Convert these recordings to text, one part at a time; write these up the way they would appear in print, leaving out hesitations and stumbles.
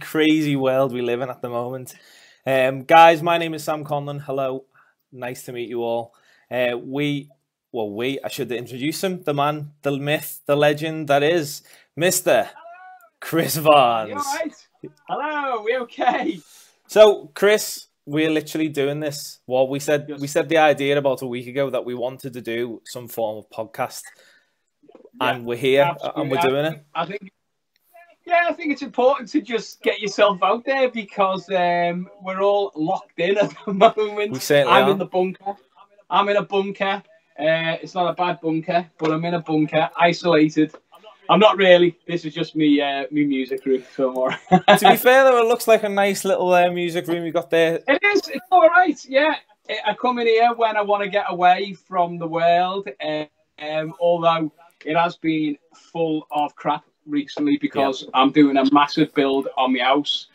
crazy world we live in at the moment. Guys, my name is Sam Conlon. Hello, nice to meet you all. I should introduce him, the man, the myth, the legend that is Mr. Chris Barnes. You all right? Hello, we okay? So, Chris, we're literally doing this. Well, we said the idea about a week ago that we wanted to do some form of podcast, and we're here absolutely. And we're doing it. I think it's important to just get yourself out there because we're all locked in at the moment. We certainly are. In the bunker. I'm in a bunker. It's not a bad bunker, but I'm in a bunker, isolated. I'm not really. This is just me music room. So to be fair, though, it looks like a nice little music room you got there. It is. It's all right. Yeah. I come in here when I want to get away from the world. Although it has been full of crap recently because I'm doing a massive build on my house,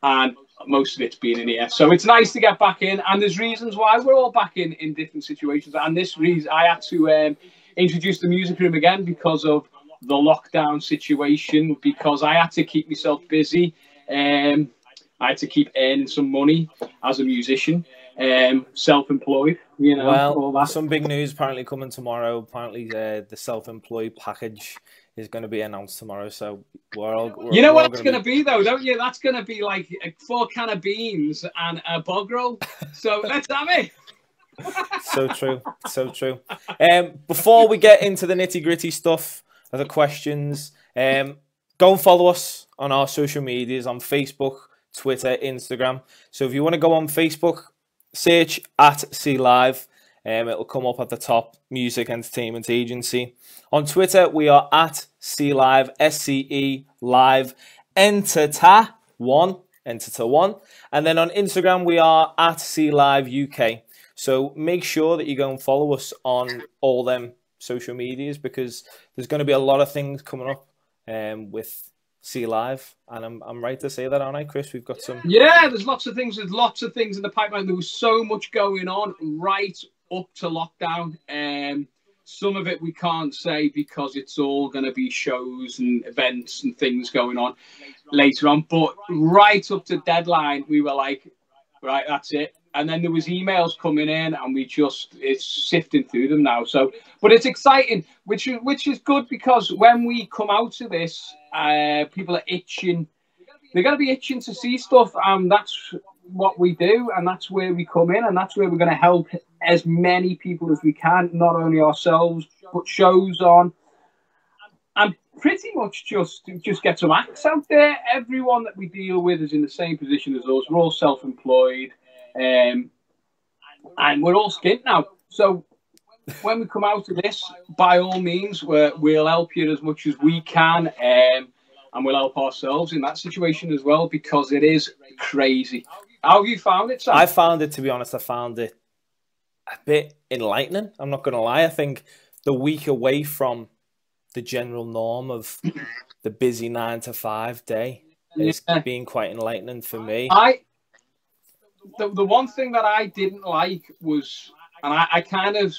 and most of it's been in here. So it's nice to get back in, and there's reasons why we're all back in different situations. And this reason I had to introduce the music room again because of the lockdown situation, because I had to keep myself busy. I had to keep earning some money as a musician, self-employed, you know. Well, all that. Some big news apparently coming tomorrow. Apparently the self-employed package is going to be announced tomorrow. So you know what it's going to be though, don't you? That's going to be like a 4 can of beans and a bog roll. So let's have it. So true. So true. Before we get into the nitty-gritty stuff, the questions, go and follow us on our social medias on Facebook, Twitter, Instagram. So if you want to go on Facebook, search at SCE Live. It'll come up at the top, Music Entertainment Agency. On Twitter, we are at SCE Live, SCE Live, Entita1. And then on Instagram, we are at SCE Live UK. So make sure that you go and follow us on all them social medias because there's going to be a lot of things coming up with SCE Live, and I'm right to say that, aren't I, Chris? We've got some. Yeah, there's lots of things. There's lots of things in the pipeline. There was so much going on right up to lockdown. Some of it we can't say because it's all going to be shows and events and things going on later on. But right up to deadline, we were like, right, that's it. And then there was emails coming in, and it's sifting through them now. So, but it's exciting, which is good because when we come out of this, people are itching. They're going to be itching to see stuff, and that's what we do, and that's where we come in, and that's where we're going to help as many people as we can, not only ourselves, but shows on, and pretty much just get some acts out there. Everyone that we deal with is in the same position as us. We're all self-employed. And we're all skint now. So when we come out of this, by all means, we'll help you as much as we can, and we'll help ourselves in that situation as well because it is crazy. How have you found it, Sam? I found it, to be honest, I found it a bit enlightening. I'm not going to lie. I think the week away from the general norm of the busy 9-to-5 day is being quite enlightening for me. The one thing that I didn't like was, and I kind of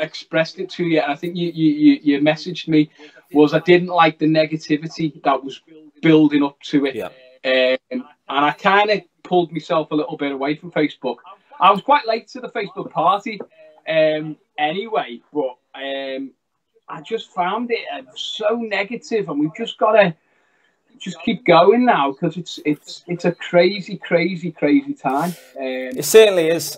expressed it to you, and I think you messaged me, was I didn't like the negativity that was building up to it. Yeah. And I kind of pulled myself a little bit away from Facebook. I was quite late to the Facebook party anyway, but I just found it so negative, and we've just got to just keep going now because it's a crazy time. It certainly is.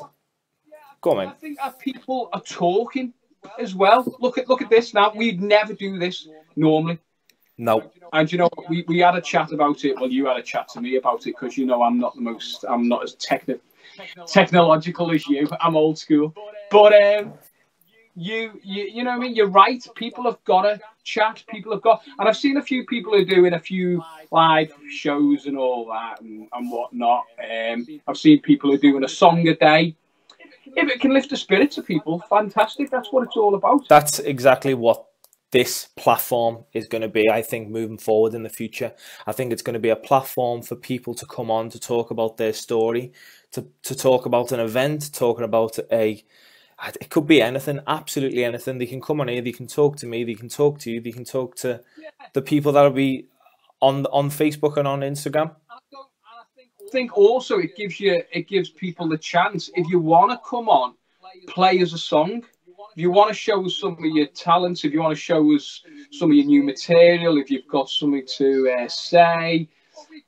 Go on, man. I think that people are talking as well. Look at this now. We'd never do this normally. No. And you know, we had a chat about it. Well, you had a chat to me about it because you know I'm not as technological as you. I'm old school, but you know what I mean? You're right. People have got to chat. People have got, and I've seen a few people who are doing a few live shows and all that and whatnot. I've seen people who are doing a song a day. If it can lift the spirits of people, fantastic. That's what it's all about. That's exactly what this platform is going to be, I think, moving forward in the future. I think it's going to be a platform for people to come on to talk about their story, to talk about an event, talking about it could be anything, absolutely anything. They can come on here, they can talk to me, they can talk to you, they can talk to the people that'll be on Facebook and on Instagram. think also it gives people the chance, if you want to come on, play us a song. If you want to show us some of your talents, if you want to show us some of your new material, if you've got something to say,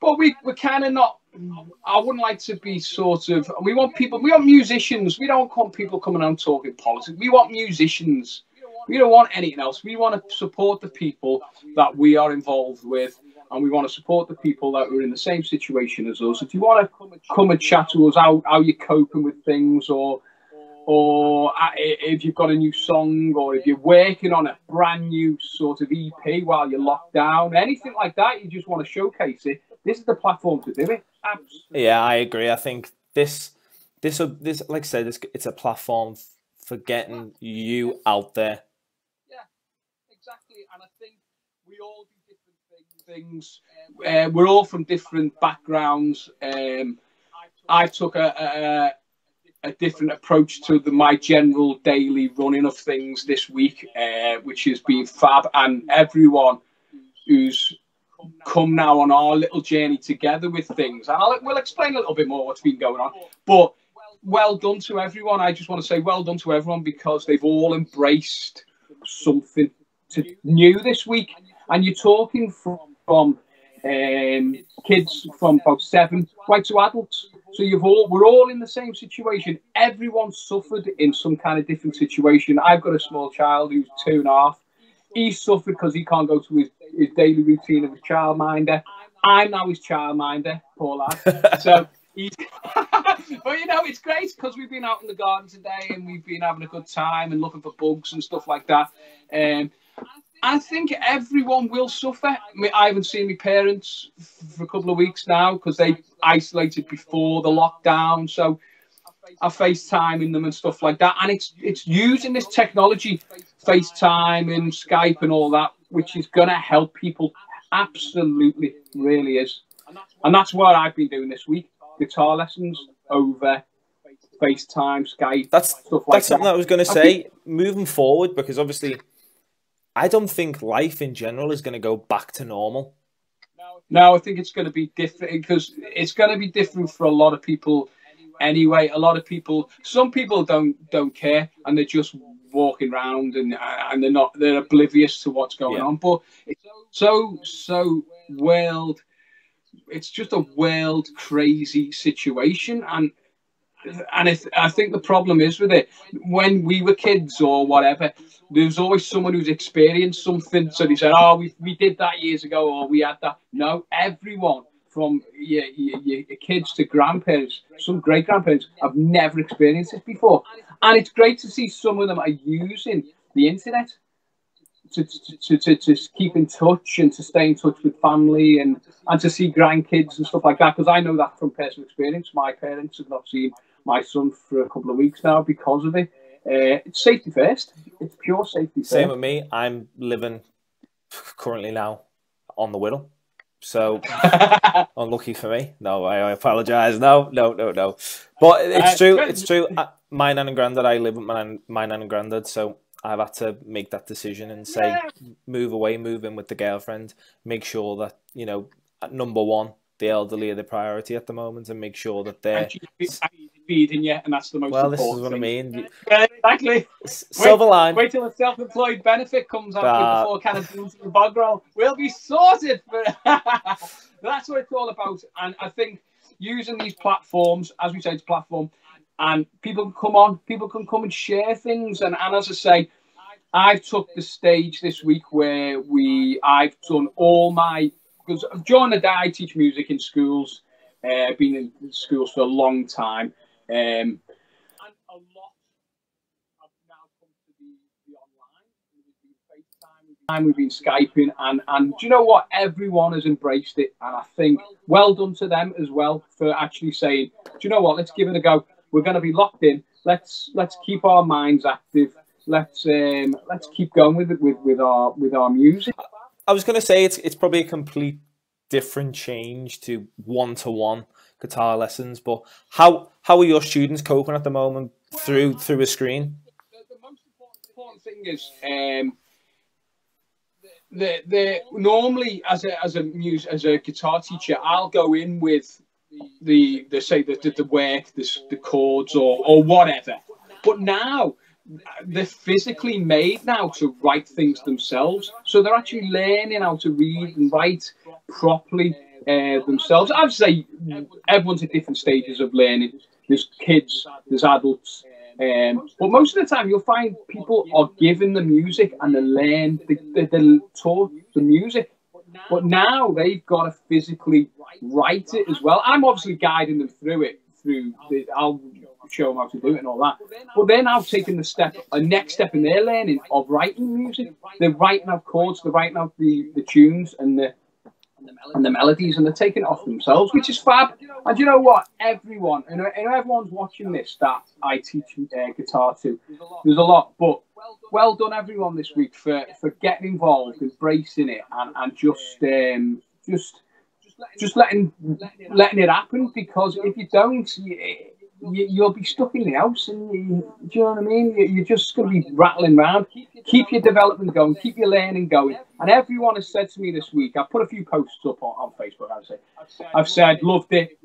but we're kind of not. I wouldn't like to be sort of. We want musicians. We don't want people coming out talking politics. We want musicians. We don't want anything else. We want to support the people that we are involved with, and we want to support the people that are in the same situation as us. If you want to come and chat to us, how you're coping with things, or if you've got a new song, or if you're working on a brand new sort of EP while you're locked down, anything like that, you just want to showcase it. This is the platform to do it. Absolutely. Yeah, I agree. I think this, like I said, it's a platform for getting you out there. Yeah, exactly. And I think we all do different things. We're all from different backgrounds. I took a different approach to my general daily running of things this week, which has been fab. And everyone who's come now on our little journey together with things, and we'll explain a little bit more what's been going on. But well done to everyone. I just want to say well done to everyone, because they've all embraced something new this week. And you're talking from kids from about 7 right to adults. So we're all in the same situation. Everyone suffered in some kind of different situation. I've got a small child who's 2.5. He suffered because he can't go to his daily routine of a childminder. I'm now his childminder, poor lad. So he's but it's great because we've been out in the garden today and we've been having a good time and looking for bugs and stuff like that. I think everyone will suffer. I mean, I haven't seen my parents for a couple of weeks now because they isolated before the lockdown. So I FaceTiming them and stuff like that. And it's using this technology, FaceTime and Skype and all that, which is going to help people. Absolutely, really is. And that's what I've been doing this week. Guitar lessons over FaceTime, Skype, stuff like that. That's something I was going to say. Moving forward, because obviously I don't think life in general is going to go back to normal. No, I think it's going to be different, because it's going to be different for a lot of people anyway. A lot of people, some people don't care, and they're just walking around and they're oblivious to what's going on. But it's so world, it's just a world crazy situation. And I think the problem is with it, when we were kids or whatever, there's always someone who's experienced something. So they said, oh, we did that years ago, or we had that. No, everyone from your kids to grandparents, some great-grandparents, have never experienced this before. And it's great to see some of them are using the internet to keep in touch and to stay in touch with family and to see grandkids and stuff like that. Because I know that from personal experience. My parents have not seen my son for a couple of weeks now because of it. It's safety first. It's pure safety first. Same with me. I'm living currently now on the Whittle. So unlucky for me. No, I apologise. No. But it's true. It's true. My nan and granddad. I live with my nan and granddad. So I've had to make that decision and say, move away, move in with the girlfriend. Make sure that at number one, the elderly are the priority at the moment, and make sure that they're feeding you, and that's the most important this is what thing. I mean. Exactly. Silver line. Wait till the self-employed benefit comes out before kind of beans in the bog roll. We'll be sorted. That's what it's all about. And I think using these platforms, as we say, it's a platform, and people can come on, people can come and share things. And as I say, I've took the stage this week where I've done all my, because during the day I teach music in schools. I've been in schools for a long time. And a lot have now come to the online. We've been FaceTime, we've been Skyping, and do you know what? Everyone has embraced it, and I think well done to them as well for actually saying, do you know what? Let's give it a go. We're going to be locked in. Let's keep our minds active. Let's keep going with our music. I was going to say it's probably a complete different change to one-to-one guitar lessons, but how are your students coping at the moment through a screen? The most important thing is the normally as a guitar teacher, I'll go in with say the work, the chords or whatever. But now they're physically made now to write things themselves. So they're actually learning how to read and write properly themselves. I'd say everyone's at different stages of learning. There's kids, there's adults. But most of the time you'll find people are given the music and they learn, they're taught the music. But now they've got to physically write it as well. I'm obviously guiding them through it. I'll show them how to do it and all that. But they're now taking a next step in their learning of writing music. They're writing out chords, they're writing out the tunes and the melodies, and they're taking it off themselves, which is fab. And you know what? Everyone, and everyone's watching this that I teach guitar to. There's a lot, but well done everyone this week for getting involved, embracing it, and just letting it happen. Because if you don't, you'll be stuck in the house, and do you know what I mean? You're just going to be rattling around. Keep your development going, keep your learning going. And everyone has said to me this week, I've put a few posts up on Facebook. I've said loved it.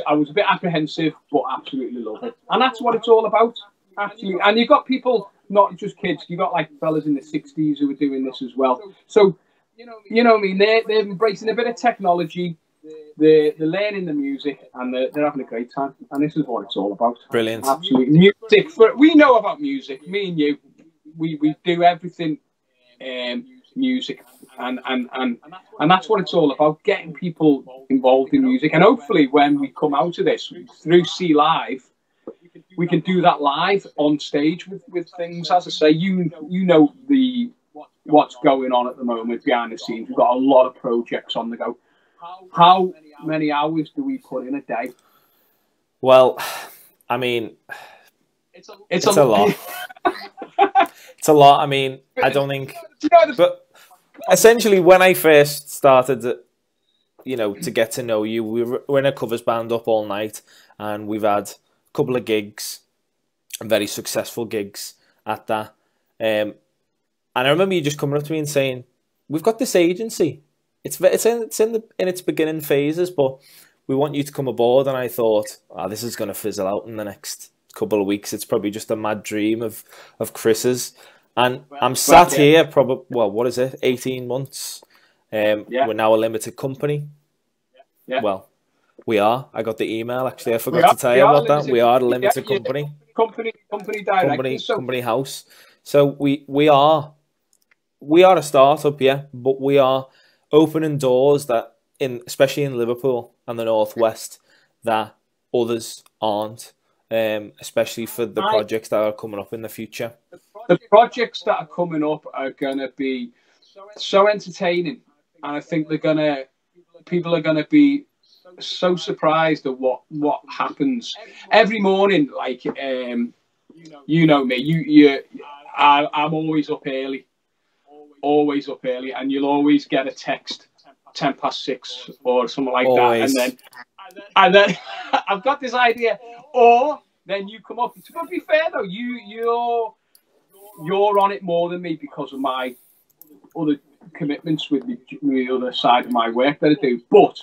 I was a bit apprehensive, but absolutely loved it. And that's what it's all about, actually. And you've got people, not just kids. You've got like fellas in the 60s who are doing this as well. So you know what I mean? They're embracing a bit of technology. They're learning the music, and they're having a great time. And this is what it's all about. Brilliant. Absolutely. Music. We know about music. Me and you, we do everything music. And that's what it's all about, getting people involved in music. And hopefully when we come out of this, through SCE Live, we can do that live on stage with things. As I say, you know what's going on at the moment behind the scenes. We've got a lot of projects on the go. How many hours do we put in a day? Well, I mean, it's a lot. It's a lot. I mean, I don't think... But essentially, when I first started, to get to know you, we were in a covers band up all night, and we've had a couple of gigs, very successful gigs at that. And I remember you just coming up to me and saying, "We've got this agency. It's in its beginning phases, but we want you to come aboard." And I thought, this is going to fizzle out in the next couple of weeks. It's probably just a mad dream of Chris's. And I'm sat here, probably, what is it, 18 months? We're now a limited company. Yeah. Well, we are. I got the email, actually. I forgot to tell you about that. We are a limited company. Company director. Company house. So we are a startup, yeah, but we are opening doors that, especially in Liverpool and the Northwest, that others aren't, especially for the projects that are coming up in the future. The projects that are coming up are going to be so entertaining, and I think people are going to be so surprised at what happens every morning. Like, you know me, I'm always up early, and you'll always get a text 6:10 or something like always. That, and then I've got this idea, or then you come up. To be fair though, you're on it more than me because of my other commitments with the other side of my work that I do. But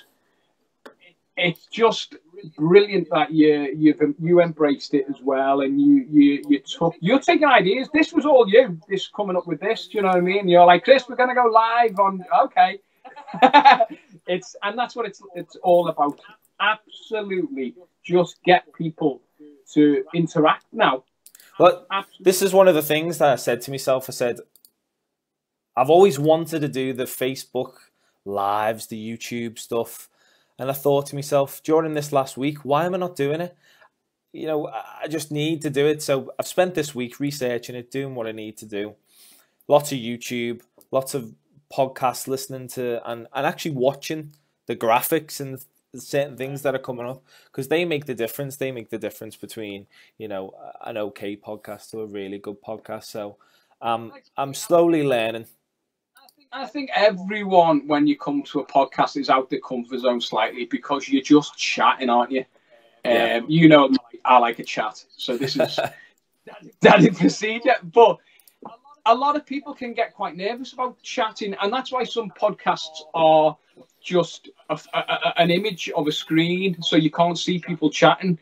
it's just brilliant that you embraced it as well, and you're taking ideas. This was all you. This coming up with this. Do you know what I mean? You're like, Chris, we're going to go live on. Okay, and that's what it's all about. Absolutely, just get people to interact now. But this is one of the things that I said to myself. I said, I've always wanted to do the Facebook lives, the YouTube stuff. And I thought to myself, during this last week, why am I not doing it? I just need to do it. So I've spent this week researching it, doing what I need to do. Lots of YouTube, lots of podcasts listening to, and actually watching the graphics and certain things that are coming up, because they make the difference. They make the difference between, an okay podcast to a really good podcast. So I'm slowly learning. I think everyone, when you come to a podcast, is out their comfort zone slightly, because you're just chatting, aren't you? Yeah. I like a chat. So this is standard procedure. But a lot of people can get quite nervous about chatting, and that's why some podcasts are just an image of a screen, so you can't see people chatting.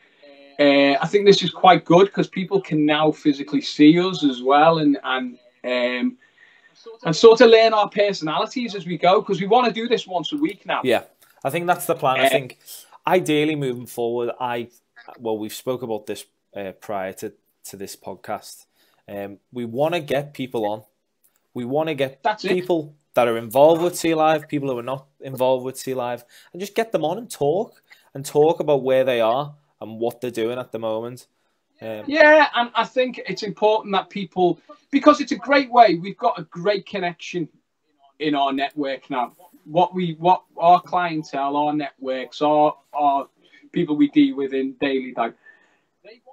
I think this is quite good because people can now physically see us as well, and sort of learn our personalities as we go, because we want to do this once a week now. Yeah, I think that's the plan. I think ideally moving forward, we've spoke about this prior to this podcast. We want to get people on. We want to get people that are involved with SCE Live, people who are not involved with SCE Live, and just get them on and talk about where they are and what they're doing at the moment. Yeah, and I think it's important that people, because it's a great way, we've got a great connection in our network now. What our clientele, our networks, our people we deal with in daily life,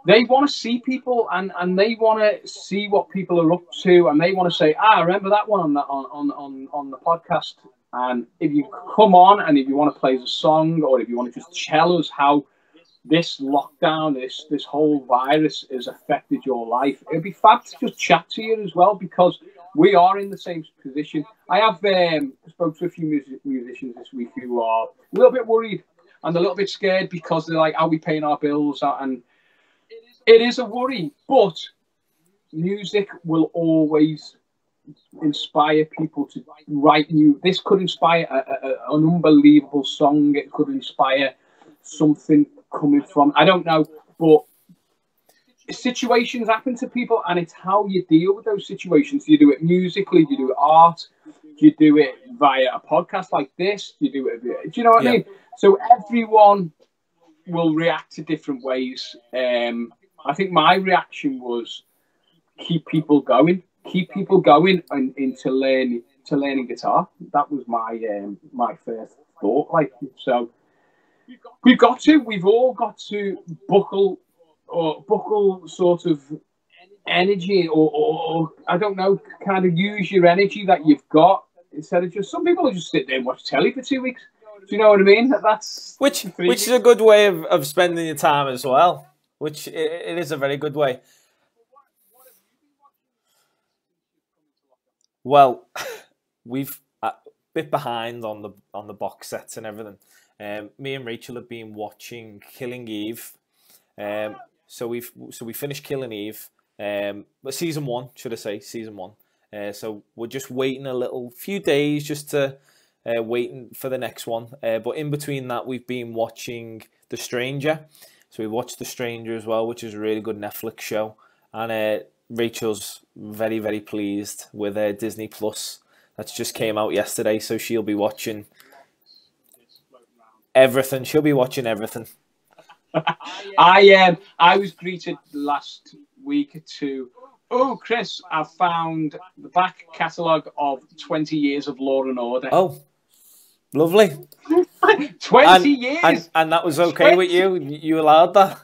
they want to see people, and they want to see what people are up to, and they want to say, I remember that one on the podcast. And if you come on, and if you want to play the song, or if you want to just tell us how this lockdown, this whole virus has affected your life, it'd be fab to just chat to you as well, because we are in the same position. I have spoke to a few musicians this week who are a little bit worried and a little bit scared, because they're like, are we paying our bills? And it is a worry, but music will always inspire people to write new. This could inspire an unbelievable song. It could inspire something coming from, I don't know, but situations happen to people, and it's how you deal with those situations. You do it musically, you do it art, you do it via a podcast like this, you do it, do you know what I mean? So everyone will react to different ways. I think my reaction was keep people going and into learning guitar. That was my first thought. Like, so we've all got to buckle sort of energy, or I don't know, kind of use your energy that you've got, instead of just, some people will just sit there and watch telly for 2 weeks. Do you know what I mean? That's which is a good way of spending your time as well. Which it is a very good way. Well, we've a bit behind on the box sets and everything. Me and Rachel have been watching Killing Eve. So we finished Killing Eve. But season 1, should I say, season 1. So we're just waiting a few days just to waiting for the next one. But in between that, we've been watching The Stranger. So we watched The Stranger as well, which is a really good Netflix show. And Rachel's very, very pleased with Disney Plus. That's just came out yesterday, so she'll be watching everything. She'll be watching everything. I was greeted last week to, oh, Chris, I've found the back catalogue of 20 years of Law and Order. Oh, lovely. 20 years. And that was okay with you? You allowed that?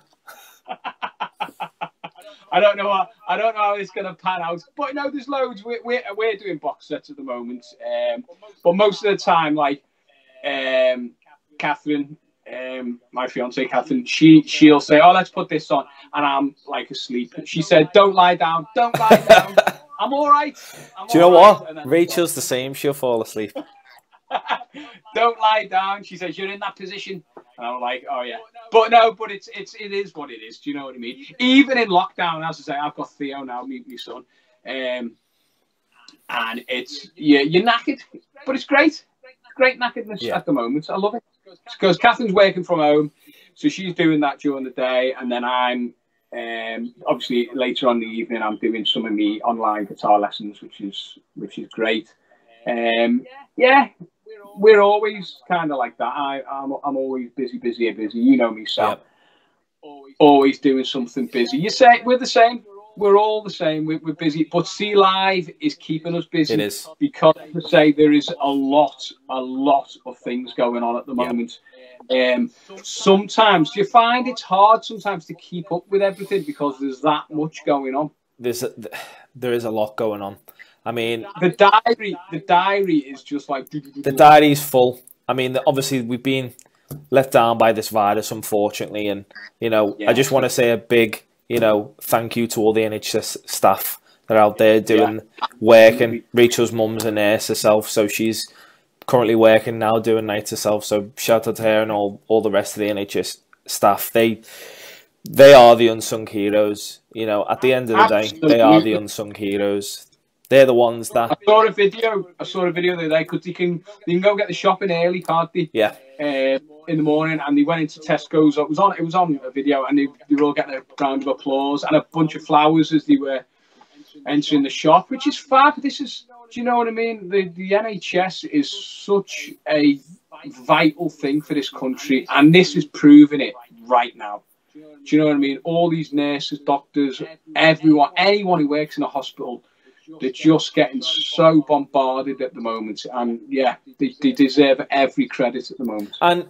I don't know how it's going to pan out, but no, there's loads. We're doing box sets at the moment, but most of the time, like Catherine, my fiance Catherine, she'll say, "Oh, let's put this on," and I'm like asleep. She said, "Don't lie down, don't lie down." I'm all right. Do you know what? Rachel's the same. She'll fall asleep. Don't lie down. She says, "You're in that position." And I'm like, oh yeah, but no, but it is what it is. Do you know what I mean? Even in lockdown, as I say, I've got Theo now, my son, and it's you're knackered, but it's great knackeredness at the moment. I love it because Catherine's working from home, so she's doing that during the day, and then I'm obviously later on in the evening I'm doing some of my online guitar lessons, which is great. We're always kind of like that. I'm always busy. You know me, Sam. Yep. Always doing something busy. You say we're the same. We're all the same. We're busy. But SCE Live is keeping us busy. It is. Because, to say, there is a lot of things going on at the moment. Sometimes you find it's hard sometimes to keep up with everything because there's that much going on. There is a lot going on. I mean, the diary is just like... The diary's full. I mean, obviously, we've been let down by this virus, unfortunately. And, I just want to say a big, thank you to all the NHS staff that are out there doing working. Rachel's mum's a nurse herself, so she's currently working now doing nights herself. So shout out to her and all the rest of the NHS staff. They are the unsung heroes. You know, at the end of the day, they are the unsung heroes. They're the ones that... I saw a video the other day, because they can go get the shopping early, can't they? Yeah. In the morning, and they went into Tesco's. It was on a video, and they were all getting a round of applause and a bunch of flowers as they were entering the shop, which is fab. This is, do you know what I mean? The NHS is such a vital thing for this country, and this is proving it right now. Do you know what I mean? All these nurses, doctors, anyone who works in a hospital, they're just getting so bombarded at the moment, and yeah, they deserve every credit at the moment. And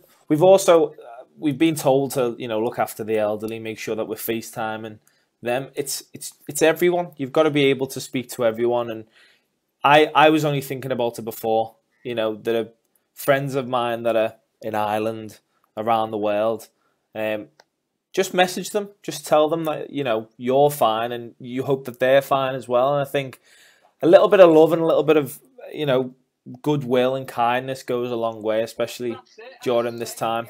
we've been told to, you know, look after the elderly, make sure that we're FaceTiming them. It's everyone. You've got to be able to speak to everyone. And I was only thinking about it before. You know, there are friends of mine that are in Ireland, around the world. Just message them. Just tell them that, you know, you're fine and you hope that they're fine as well. And I think a little bit of love and a little bit of, you know, goodwill and kindness goes a long way, especially during this time.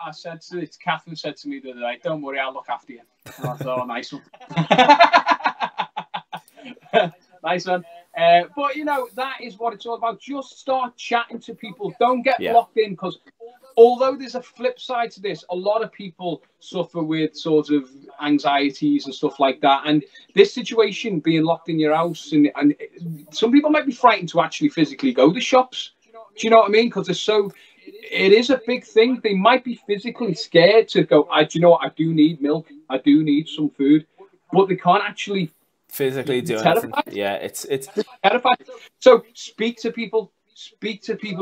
I said to Catherine said to me the other day, "Don't worry, I'll look after you." And I thought, oh, nice one. Nice one. But, you know, that is what it's all about. Just start chatting to people. Don't get locked in, because although there's a flip side to this, a lot of people suffer with sort of anxieties and stuff like that. And this situation, being locked in your house, and some people might be frightened to actually physically go to shops. Do you know what I mean? Because it is a big thing. They might be physically scared to go, do you know what? I do need milk. I do need some food. But they can't actually physically do anything. Yeah, it's terrifying. So speak to people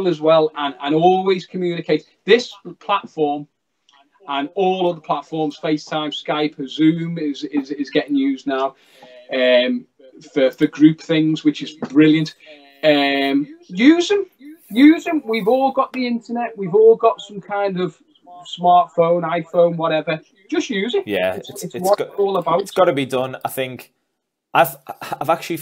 as well, and always communicate. This platform and all other platforms, FaceTime, Skype, Zoom is getting used now for group things, which is brilliant. Use them. We've all got the internet. We've all got some kind of smartphone, iPhone, whatever. Just use it. Yeah, it's what it's all about. It's got to be done. I think I've actually,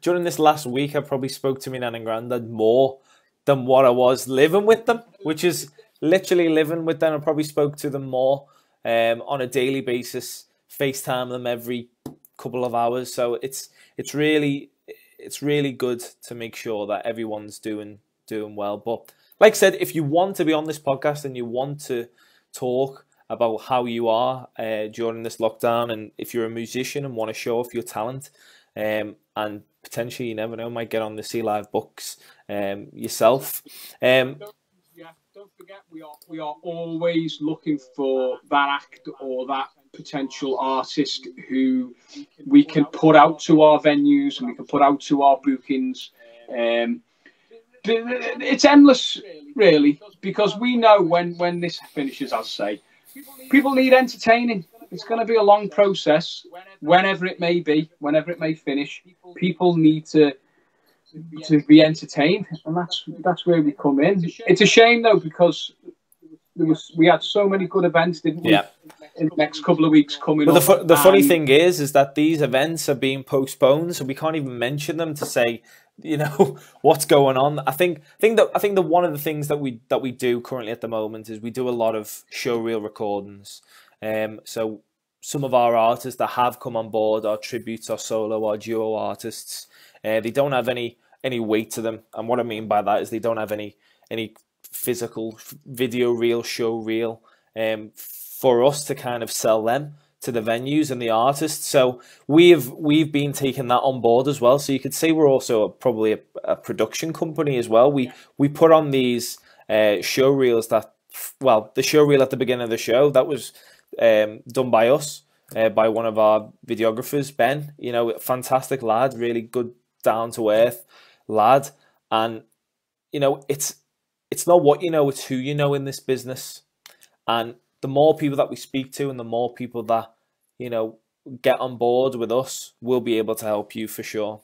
during this last week, I probably spoke to my nan and granddad more than what I was living with them, which is literally living with them. I probably spoke to them more on a daily basis, FaceTime them every couple of hours. So it's really good to make sure that everyone's doing well. But like I said, if you want to be on this podcast and you want to talk about how you are during this lockdown, and if you're a musician and want to show off your talent, and potentially, you never know, might get on the SCE Live books yourself. Don't forget, we are always looking for that act or that potential artist who we can put out to our venues and we can put out to our bookings. It's endless, really, because we know when this finishes, as I say, people need entertaining. It's going to be a long process, whenever it may be, whenever it may finish. People need to be entertained, and that's where we come in. It's a shame though, because we had so many good events, didn't we? Yeah. In the next couple of weeks coming up. The funny thing is that these events are being postponed, so we can't even mention them to say, you know, what's going on. I think that one of the things that we do currently at the moment is we do a lot of showreel recordings. So some of our artists that have come on board, our tributes, our solo, our duo artists, they don't have any weight to them. And what I mean by that is they don't have any physical video reel, show reel, for us to kind of sell them to the venues and the artists. So we've been taking that on board as well. So you could say we're also probably a production company as well. We put on these show reels that, well, the show reel at the beginning of the show, that was done by us, by one of our videographers, Ben. You know, fantastic lad, really good, down to earth lad. And you know, it's not what you know, it's who you know in this business. And the more people that we speak to and the more people that, you know, get on board with us, we'll be able to help you for sure.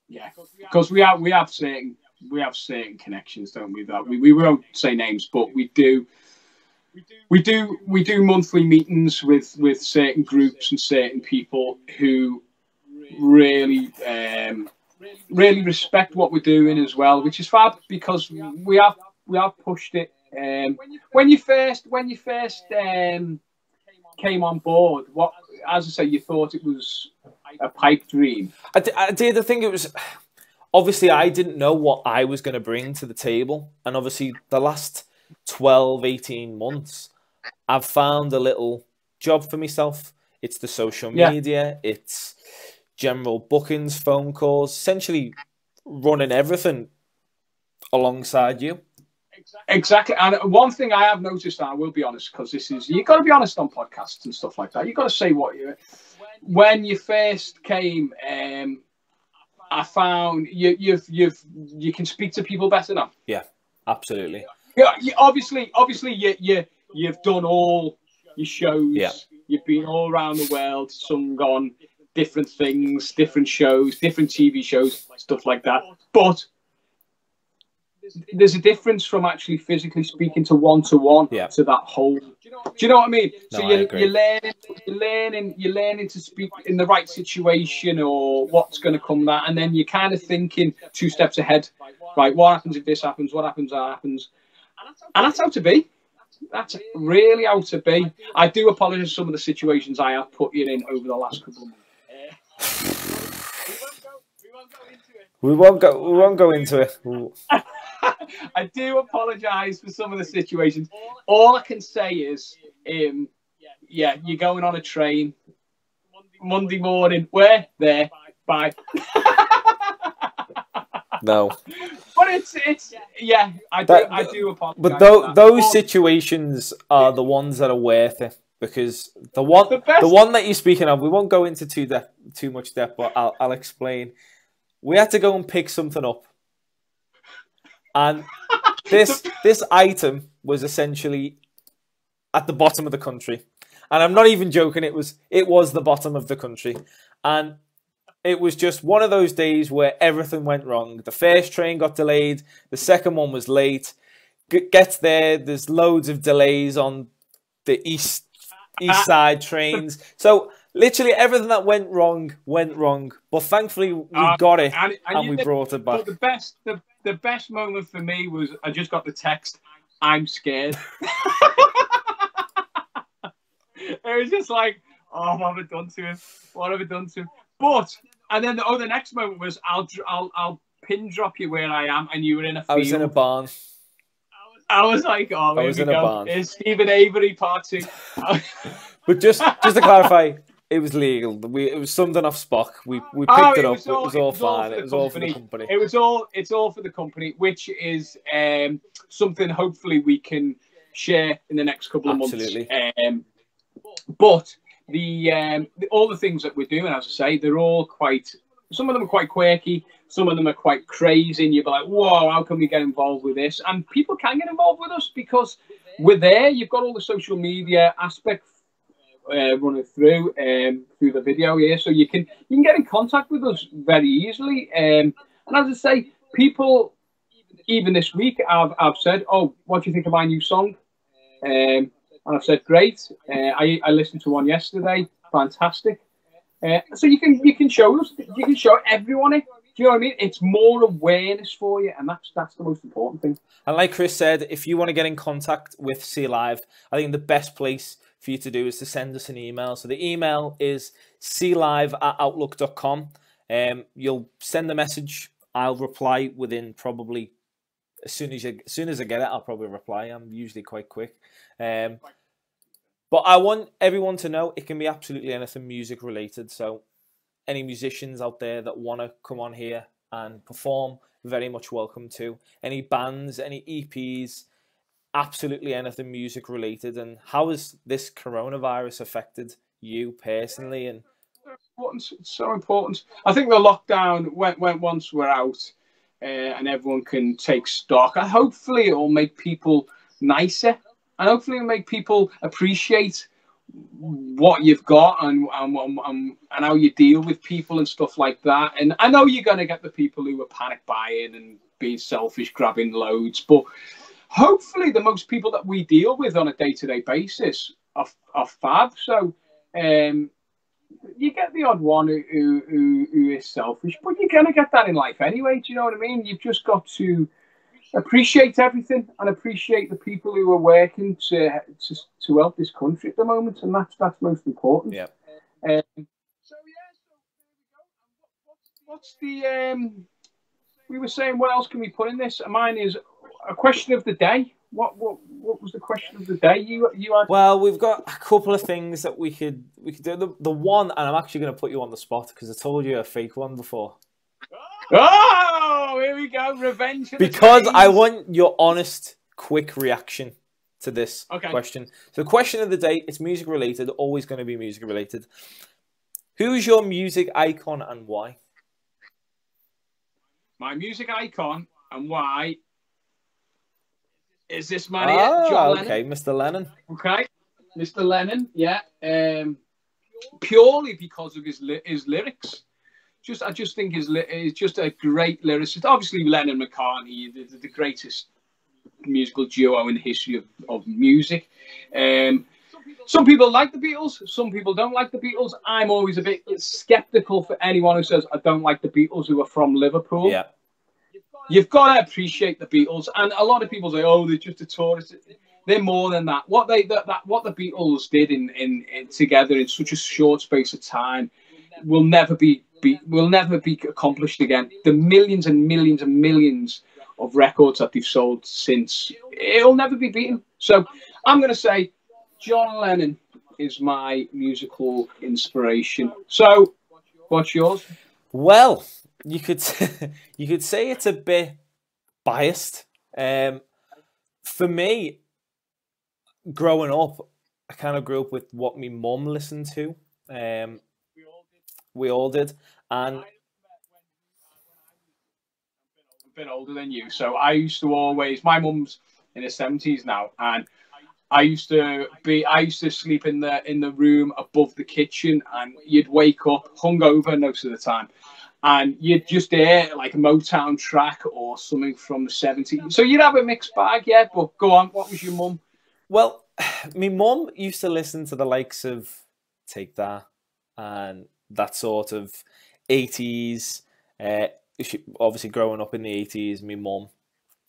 Yeah, because we have certain connections, don't we? That we won't say names, but we do monthly meetings with certain groups and certain people who really, really respect what we're doing as well, which is fab because we have pushed it. When you first came on board, what, as I say, you thought it was a pipe dream? I did. I think it was. Obviously, I didn't know what I was going to bring to the table. And obviously, the last 12, 18 months, I've found a little job for myself. It's the social media. It's general bookings, phone calls, essentially running everything alongside you. Exactly. And one thing I have noticed, and I will be honest, because you've got to be honest on podcasts and stuff like that. You've got to say what you... When you first came... I found you can speak to people better now. Yeah, absolutely. Yeah, obviously, you've done all your shows. Yeah. You've been all around the world, sung on different things, different shows, different TV shows, stuff like that. But there's a difference from actually physically speaking to one-to-one to that whole. Do you know what I mean? No, so you're learning to speak in the right situation or what's going to come that, and then you're kind of thinking 2 steps ahead. Right, what happens if this happens? What happens? That happens, and that's how to be. That's really how to be. I do apologise for some of the situations I have put you in over the last couple of months. We won't go into it. I do apologise for some of the situations. All I can say is, you're going on a train Monday morning. Where? There. Bye. No. But I do apologise. But those situations are the ones that are worth it, because the one that you're speaking of, we won't go into too much depth, but I'll explain. We had to go and pick something up, and this item was essentially at the bottom of the country, and I'm not even joking. It was the bottom of the country, and it was just one of those days where everything went wrong. The first train got delayed. The second one was late. Gets there, there's loads of delays on the east side trains. So literally everything that went wrong. But thankfully we got it and we brought it back. But the best moment for me was I just got the text, "I'm scared." It was just like, oh, what have I done to him? What have I done to him? But and then the next moment was I'll pin drop you where I am, and you were in a field. I was in a barn. I was like, oh, I was in a barn. It's Stephen Avery part 2. But just to clarify, it was legal. It was something off Spock. We picked it up. It was all fine. It was all for the company. It's all for the company, which is something hopefully we can share in the next couple of months. Absolutely. But all the things that we're doing, as I say, they're all some of them are quite quirky, some of them are quite crazy, and you're like, whoa, how can we get involved with this? And people can get involved with us because we're there. You've got all the social media aspect running through the video here, so you can get in contact with us very easily. And as I say, people, even this week, I've said, oh, what do you think of my new song? And I've said, great. I listened to one yesterday. Fantastic. So you can show us. You can show everyone it. Do you know what I mean? It's more awareness for you, and that's the most important thing. And like Chris said, if you want to get in contact with SCE Live, I think the best place for you to do is to send us an email. So the email is sclive@outlook.com. You'll send a message. I'll reply within probably as soon as I get it. I'll probably reply. I'm usually quite quick. But I want everyone to know it can be absolutely anything music related. So any musicians out there that want to come on here and perform, very much welcome to. Any bands, any EPs, absolutely anything music related. And how has this coronavirus affected you personally? And it's so important. I think the lockdown went once we're out and everyone can take stock. And hopefully it'll make people nicer. And hopefully it'll make people appreciate what you've got and how you deal with people and stuff like that. And I know you're going to get the people who are panic buying and being selfish, grabbing loads. But hopefully the most people that we deal with on a day-to-day basis are fab. So you get the odd one who is selfish, but you're gonna get that in life anyway. Do you know what I mean? You've just got to appreciate everything and appreciate the people who are working to help this country at the moment, and that's most important. Yeah. What's the we were saying, what else can we put in this? Mine is a question of the day. What was the question of the day you had? Well, we've got a couple of things that we could do. The one, and I'm actually going to put you on the spot because I told you a fake one before. Oh, here we go, revenge. Because I want your honest, quick reaction to this question. So the question of the day, it's music related, always going to be music related. Who's your music icon and why? My music icon and why is this man here, John Lennon. Okay, Mr. Lennon. Okay, Mr. Lennon, yeah. Purely because of his lyrics. I just think he's just a great lyricist. Obviously, Lennon and McCartney, the greatest musical duo in the history of music. Some people like the Beatles. Some people don't like the Beatles. I'm always a bit skeptical for anyone who says, I don't like the Beatles, who are from Liverpool. Yeah. You've got to appreciate the Beatles. And a lot of people say, oh, they're just a tourist. They're more than that. What the Beatles did in together in such a short space of time will never be accomplished again. The millions and millions and millions of records that they've sold since, it'll never be beaten. So I'm going to say John Lennon is my musical inspiration. So what's yours? Well, you could say it's a bit biased. For me, growing up, I kind of grew up with what my mum listened to. We all did, and a bit older than you, so I used to always. My mum's in her 70s now, and I used to sleep in the room above the kitchen, and you'd wake up hungover most of the time, and you'd just hear like a Motown track or something from the 70s. So you'd have a mixed bag, yeah. But go on, what was your mum? Well, my mum used to listen to the likes of Take That and that sort of 80s. She, obviously, growing up in the 80s, my mum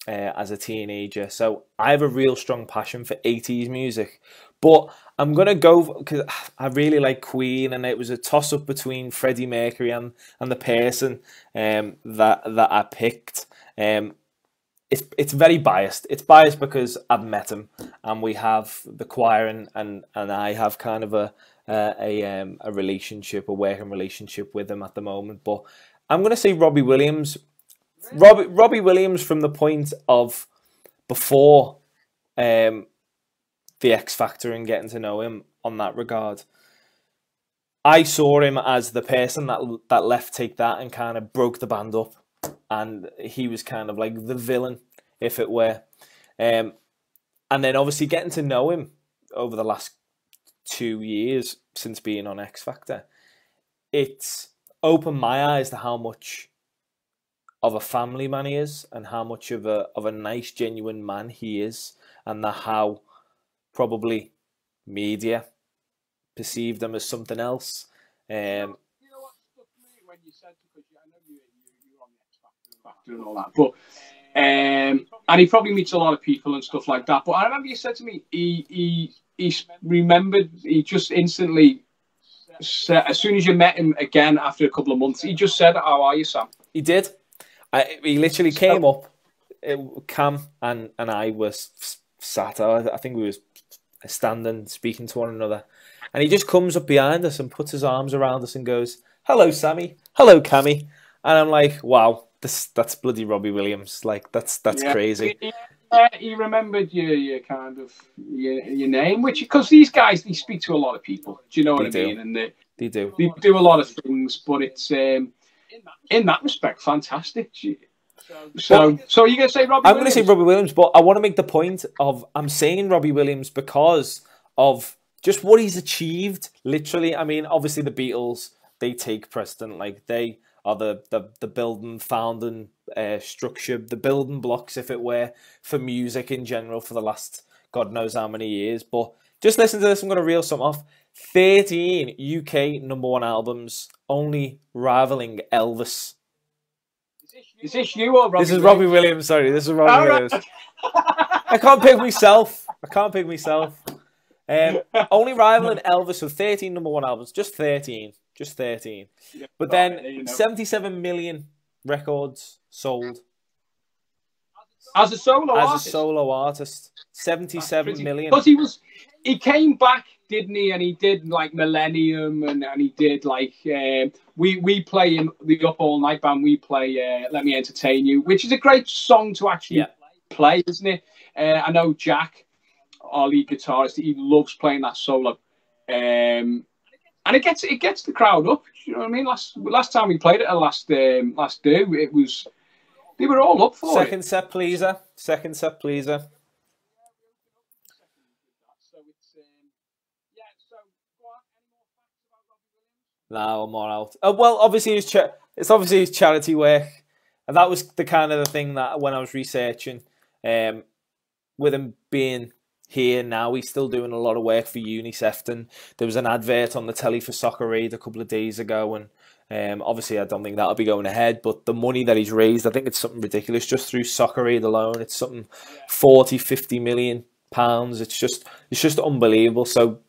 as a teenager. So I have a real strong passion for 80s music. But I'm going to go, because I really like Queen, and it was a toss-up between Freddie Mercury and the person that I picked. It's very biased. It's biased because I've met him, and we have the choir, and I have kind of a relationship, a working relationship with him at the moment. But I'm going to say Robbie Williams. Robbie Williams from the point of before the X Factor and getting to know him on that regard. I saw him as the person that left Take That and kind of broke the band up, and he was kind of like the villain, if it were. And then obviously getting to know him over the last 2 years since being on X Factor, it's opened my eyes to how much of a family man he is, and how much of a nice, genuine man he is, and how probably media perceived him as something else. You know what struck me when you said, because I know you were on the X Factor and all that, but and he probably meets a lot of people and stuff like that. But I remember you said to me, he remembered, he just instantly said, as soon as you met him again after a couple of months, he just said, "How are you, Sam?" He did. He literally came up. Cam and I were sat. I think we were standing, speaking to one another, and he just comes up behind us and puts his arms around us and goes, "Hello, Sammy. Hello, Cammy." And I'm like, "Wow, that's bloody Robbie Williams. Like that's crazy." He remembered your kind of your name, which, because these guys, they speak to a lot of people. Do you know what I mean? And they do. They do a lot of things, but it's in that respect fantastic. So you're gonna say Robbie? I'm going to say Robbie Williams, but I want to make the point of I'm saying Robbie Williams because of just what he's achieved. Literally, I mean, obviously the Beatles, they take precedent. Like they are the building founding structure, the building blocks, if it were, for music in general for the last God knows how many years. But Just listen to this. I'm going to reel some off. 13 UK #1 albums, only rivaling Elvis. Is this you or Robbie? This is Robbie Williams. Sorry, this is Robbie Williams. I can't pick myself. Only rivaling Elvis with 13 #1 albums. Just 13. But then 77 million records sold. As a solo artist. 77 million. Because he came back, didn't he? And he did like Millennium, and he did like we play in the Up All Night band. We play Let Me Entertain You, which is a great song to actually play, isn't it? I know Jack, our lead guitarist, he loves playing that solo, and it gets the crowd up. You know what I mean? Last time we played it, last do, it was they were all up for Second set pleaser. No, I'm more out. Well, obviously it's obviously his charity work, and that was the kind of the thing that when I was researching, with him being here now, he's still doing a lot of work for UNICEF. And there was an advert on the telly for Soccer Aid a couple of days ago, and obviously I don't think that'll be going ahead. But the money that he's raised, I think it's something ridiculous just through Soccer Aid alone. It's something 40-50 million pounds. It's just unbelievable. So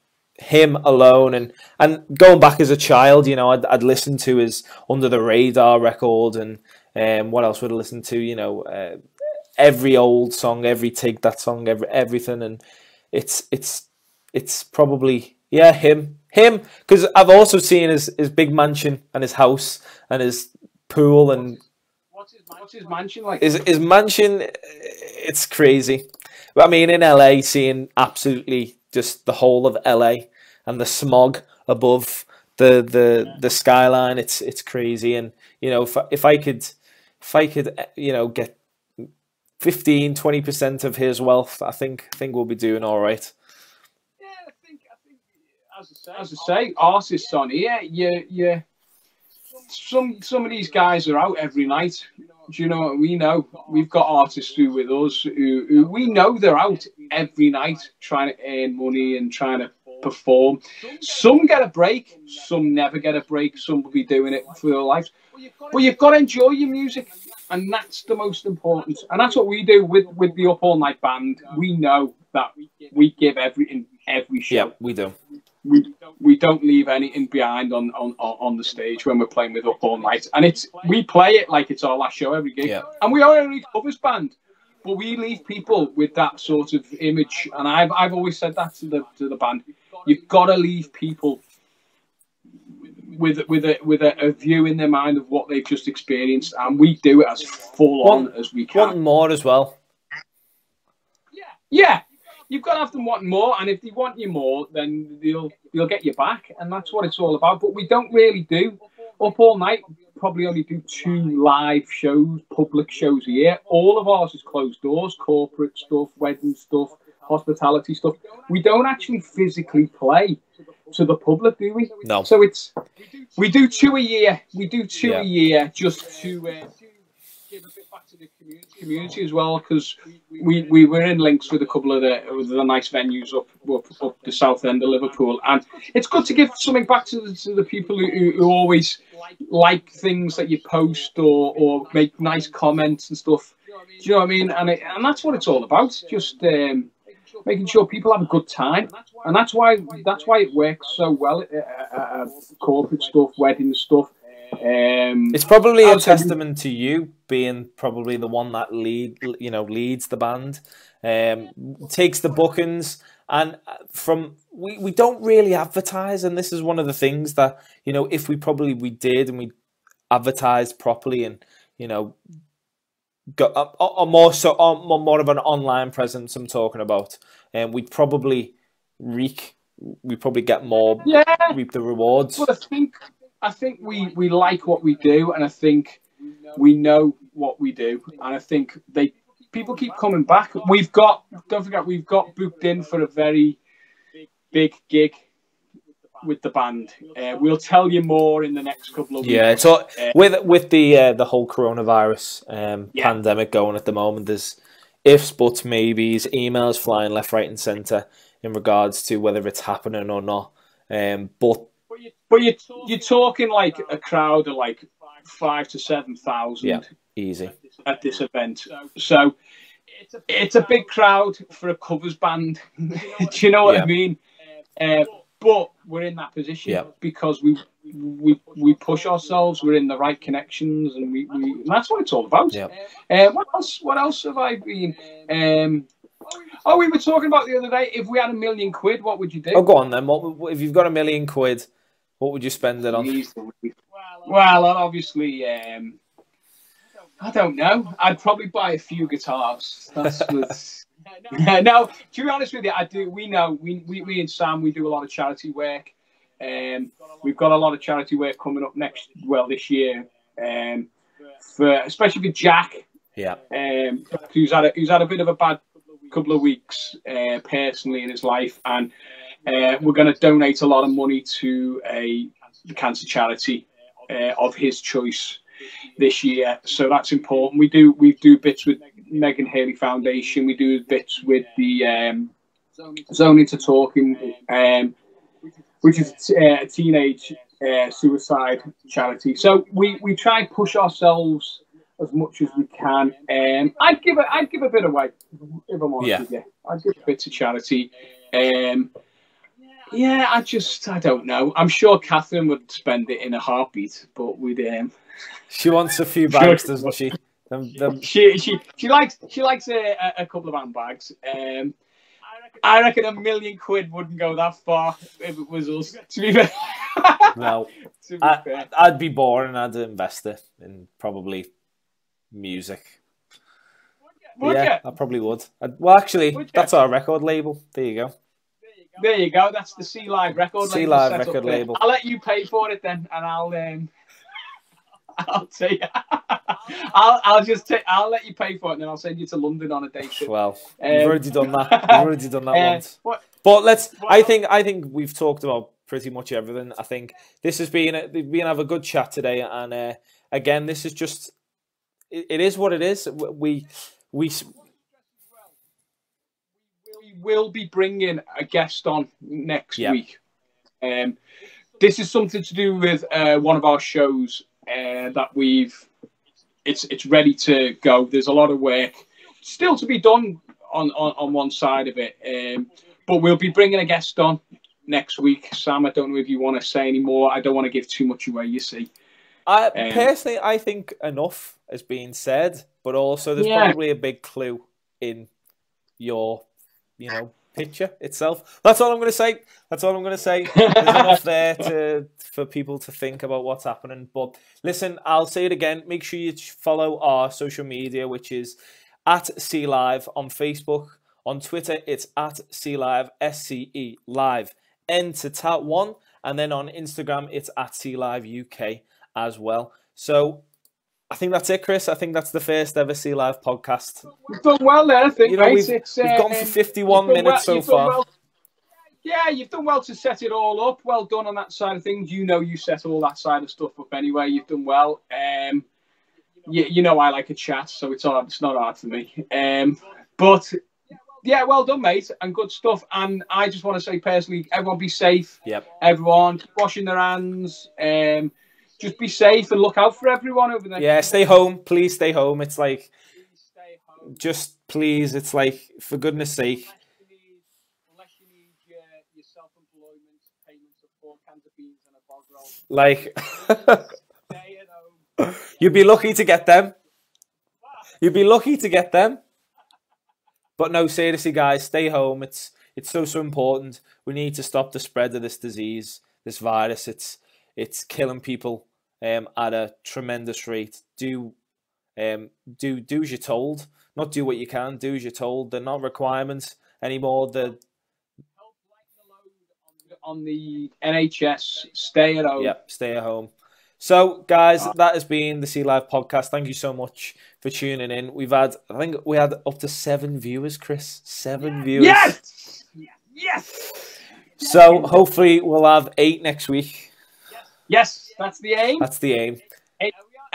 him alone, and going back as a child, you know, I'd listened to his Under the Radar record, and what else would I listen to? You know, every old song, every Take That song, everything, and it's probably him, because I've also seen his big mansion and his house and his pool, and what's his mansion like? His mansion, it's crazy. I mean, in LA, seeing absolutely just the whole of LA and the smog above the skyline, it's crazy. And you know, if I could you know, get 15-20% of his wealth, I think we'll be doing all right. Yeah, I think as I say, artists on here, some of these guys are out every night. Do you know? We know we've got artists who with us who we know they're out every night trying to earn money and trying to perform. Some get a break, some never get a break. Some will be doing it for their lives. But you've got to enjoy your music, and that's the most important. And that's what we do with the Up All Night band. We know that we give everything every show. Yeah, we do. We don't leave anything behind on the stage when we're playing with Up All Night, and we play it like it's our last show every gig. Yeah. And we are only covers band, but we leave people with that sort of image. And I've always said that to the band. You've got to leave people with a view in their mind of what they've just experienced, and we do it as full on as we can. Want more as well. Yeah. You've got to have them wanting more, and if they want you more, then they'll get you back, and that's what it's all about. But we don't really do Up All Night. Probably only do 2 live shows, public shows a year. All of ours is closed doors, corporate stuff, wedding stuff, hospitality stuff. We don't actually physically play to the public, do we? No. So we do 2 a year. We do 2 a year just to give a bit back to the community as well, because we were in links with a couple of the nice venues up the south end of Liverpool, and it's good to give something back to the people who always like things that you post or make nice comments and stuff. Do you know what I mean? And that's what it's all about. Just making sure people have a good time, and that's why it works so well. Corporate stuff, wedding stuff. It's probably a testament to you being probably the one that leads the band, takes the bookings, and we don't really advertise, and this is one of the things that, you know, if we did and we advertised properly, and you know, got more of an online presence I'm talking about, and we'd probably get more, reap the rewards. Well, I think we like what we do, and I think we know what we do, and I think people keep coming back. Don't forget, we've got booked in for a very big gig with the band. We'll tell you more in the next couple of weeks. Yeah, so with the whole coronavirus pandemic going at the moment, there's ifs, buts, maybes, emails flying left, right, and centre. in regards to whether it's happening or not. But you're talking like a crowd of like 5,000 to 7,000. Yeah, easy at this event. So it's a big crowd for a covers band. Do you know what I mean? But we're in that position because we push ourselves. We're in the right connections, and and that's what it's all about. What else have I been? We were talking about the other day. If we had £1 million, what would you do? Oh, go on then. What if you've got £1 million? What would you spend it on? Well, obviously, I don't know. I'd probably buy a few guitars. That's what. No, to be honest with you, I do. We know we and Sam, we do a lot of charity work. We've got a lot of charity work coming up this year. Especially for Jack. Yeah. Who's had a bit of a bad couple of weeks personally in his life, and we're going to donate a lot of money to a cancer charity of his choice this year. So that's important. We do bits with Megan Haley Foundation. We do bits with the Zoning to Talking, which is a teenage suicide charity. So we try and push ourselves as much as we can. I'd give a bit away, if I'm honest with you. I'd give a bit to charity. I don't know. I'm sure Catherine would spend it in a heartbeat, but we'd. She wants a few bags, doesn't she? She likes a couple of handbags. I reckon £1 million wouldn't go that far if it was us. To be fair, no. I'd be boring. I'd invest it in probably music. I probably would. That's our record label. There you go. There you go. That's the SCE Live record label. SCE Live record label. I'll let you pay for it then, and I'll tell you. I'll let you pay for it, and then I'll send you to London on a day trip. Well, we've already done that. We've already done that once. But I think we've talked about pretty much everything. I think this has been we've been have a good chat today, and again, this is just it is what it is. We will be bringing a guest on next week. This is something to do with one of our shows that it's ready to go. There's a lot of work still to be done on one side of it, but we'll be bringing a guest on next week. Sam, I don't know if you want to say any more. I don't want to give too much away, you see. Personally, I think enough has been said, but also there's probably a big clue in your picture itself. That's all I'm going to say. There's enough there for people to think about what's happening. But listen, I'll say it again. Make sure you follow our social media, which is at SCE Live on Facebook. On Twitter, it's at SCE Live, SCE Live, N to tat 1. And then on Instagram, it's at SCE Live UK as well. So I think that's it, Chris. I think that's the first ever SCE Live podcast. You've done well there, I think. We've gone for 51 minutes so far. You've done well to set it all up. Well done on that side of things. You set all that side of stuff up anyway. You've done well. I like a chat, so it's not hard for me. But yeah, well done, mate, and good stuff. And I just want to say personally, everyone be safe. Yep. Everyone washing their hands. Just be safe and look out for everyone over there. Yeah, stay home. Please stay home. It's like, just please, it's like, for goodness sake. Unless you need your self-employment payments of 4 cans of beans and a bog roll. Like, Stay at home. You'd be lucky to get them. But no, seriously, guys, stay home. It's so important. We need to stop the spread of this disease, this virus. It's killing people at a tremendous rate. Do as you're told. Not do what you can. Do as you're told. They're not requirements anymore. On the NHS, stay at home. Yep, stay at home. So, guys, that has been the SCE Live podcast. Thank you so much for tuning in. I think we had up to 7 viewers, Chris. 7 viewers. Yes. So hopefully we'll have 8 next week. Yes, that's the aim. That's the aim.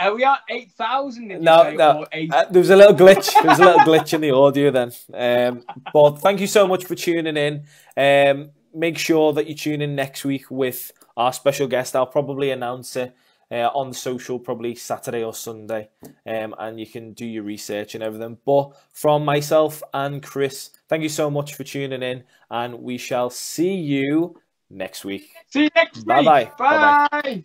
Are we at 8,000? No. There was a little glitch. There was a little glitch in the audio then. But thank you so much for tuning in. Make sure that you tune in next week with our special guest. I'll probably announce it on social, probably Saturday or Sunday. And you can do your research and everything. But from myself and Chris, thank you so much for tuning in. And we shall see you next week. See you next week. Bye-bye. Bye. Bye-bye.